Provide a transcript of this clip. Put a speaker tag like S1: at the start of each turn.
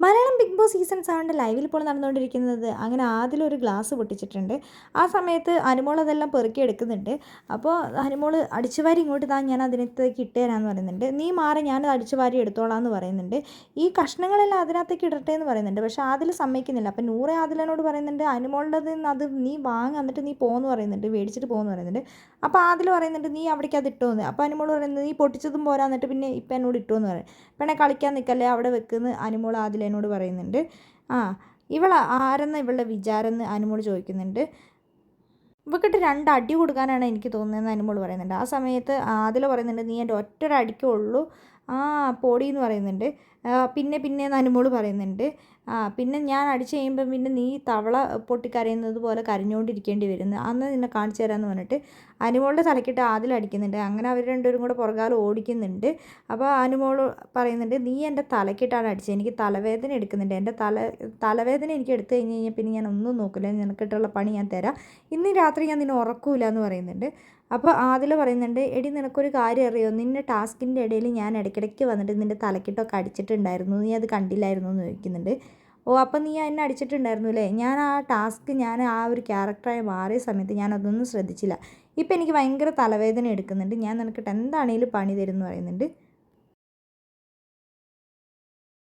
S1: Malayalam big boss season 7 ലൈവിൽ ഇപ്പോൾ നടന്നുകൊണ്ടിരിക്കുന്നത്. അങ്ങനെ ആദിലൊരു ഗ്ലാസ് പൊട്ടിച്ചിട്ടുണ്ട്. ആ സമയത്ത് അനുമോൾ അതെല്ലാം പെറുക്കി എടുക്കുന്നുണ്ട്. അപ്പോൾ അനുമോൾ അടിച്ചുവാരി ഇങ്ങോട്ട് താ, ഞാൻ അതിനകത്തേക്ക് ഇട്ട് തരാമെന്ന് പറയുന്നുണ്ട്. നീ മാറി, ഞാനത് അടിച്ചുവാരി എടുത്തോളാം എന്ന് പറയുന്നുണ്ട്. ഈ കഷ്ണങ്ങളെല്ലാം അതിനകത്തേക്ക് ഇടട്ടെ എന്ന് പറയുന്നുണ്ട്. പക്ഷേ ആദിൽ സമ്മതിക്കുന്നില്ല. അപ്പോൾ നൂറെ ആദിലിനോട് പറയുന്നുണ്ട്, അനുമോളുടേത് അത് നീ വാങ്ങ്, എന്നിട്ട് നീ പോകുമെന്ന് പറയുന്നുണ്ട്, മേടിച്ചിട്ട് പോകുമെന്ന് പറയുന്നുണ്ട്. അപ്പോൾ ആദിൽ പറയുന്നുണ്ട്, നീ അവിടേക്ക് അത് ഇട്ടോന്ന്. അപ്പോൾ അനുമോൾ പറയുന്നത്, നീ പൊട്ടിച്ചതും പോരാ, എന്നിട്ട് പിന്നെ ഇപ്പം എന്നോട് ഇട്ടോന്ന് പറയും. പെണ്ണെ കളിക്കാൻ നിൽക്കല്ലേ, അവിടെ വെക്കുന്ന അനുമോൾ ആദിലിനോട് പറയുന്നുണ്ട്. ആ ഇവൾ ആരെന്ന് ഇവളുടെ വിചാരം എന്ന് അനുമോൾ ചോദിക്കുന്നുണ്ട്. ഇവക്കിട്ട് 2 അടി കൊടുക്കാനാണ് എനിക്ക് തോന്നുന്നതെന്ന് അനുമോൾ പറയുന്നുണ്ട്. ആ സമയത്ത് ആദിൽ പറയുന്നുണ്ട്, നീ എൻ്റെ ഒറ്റൊരു അടിക്കേ ഉള്ളൂ, ആ പോടി എന്ന് പറയുന്നുണ്ട്. പിന്നെ പിന്നെയെന്ന് അനുമോൾ പറയുന്നുണ്ട്. പിന്നെ ഞാൻ അടിച്ച് കഴിയുമ്പം പിന്നെ നീ തവള പൊട്ടിക്കരയുന്നത് പോലെ കരഞ്ഞുകൊണ്ടിരിക്കേണ്ടി വരുന്നു, അന്ന് നിന്നെ കാണിച്ചു തരാമെന്ന് പറഞ്ഞിട്ട് അനുമോളുടെ തലക്കിട്ട് ആദിൽ അടിക്കുന്നുണ്ട്. അങ്ങനെ അവർ രണ്ടുപേരും കൂടെ പുറകാലം ഓടിക്കുന്നുണ്ട്. അപ്പോൾ അനുമോൾ പറയുന്നുണ്ട്, നീ എൻ്റെ തലക്കിട്ടാണ് അടിച്ചത്, എനിക്ക് തലവേദന എടുക്കുന്നുണ്ട്, എൻ്റെ തലവേദന എനിക്ക് എടുത്തു കഴിഞ്ഞ് കഴിഞ്ഞാൽ പിന്നെ ഞാൻ ഒന്നും നോക്കില്ല, നിനക്കിട്ടുള്ള പണി ഞാൻ തരാം, ഇന്ന് രാത്രി ഞാൻ നിന്നെ ഉറക്കൂല എന്ന് പറയുന്നുണ്ട്. അപ്പോൾ ആദിൽ പറയുന്നുണ്ട്, എടി നിനക്കൊരു കാര്യം അറിയോ, നിന്നെ ടാസ്കിൻ്റെ ഇടയിൽ ഞാൻ ഇടയ്ക്കിടയ്ക്ക് വന്നിട്ട് നിൻ്റെ തലക്കിട്ടൊക്കെ അടിച്ചിട്ടുണ്ടായിരുന്നു, നീ അത് കണ്ടില്ലായിരുന്നു എന്ന് ചോദിക്കുന്നുണ്ട്. ഓ അപ്പം നീ എന്നെ അടിച്ചിട്ടുണ്ടായിരുന്നു അല്ലേ, ഞാൻ ആ ടാസ്ക് ഞാൻ ആ ഒരു ക്യാരക്ടറായി മാറിയ സമയത്ത് ഞാൻ അതൊന്നും ശ്രദ്ധിച്ചില്ല, ഇപ്പം എനിക്ക് ഭയങ്കര തലവേദന എടുക്കുന്നുണ്ട്, ഞാൻ നിനക്കിട്ട് എന്താണേലും പണി തരും എന്ന് പറയുന്നുണ്ട്.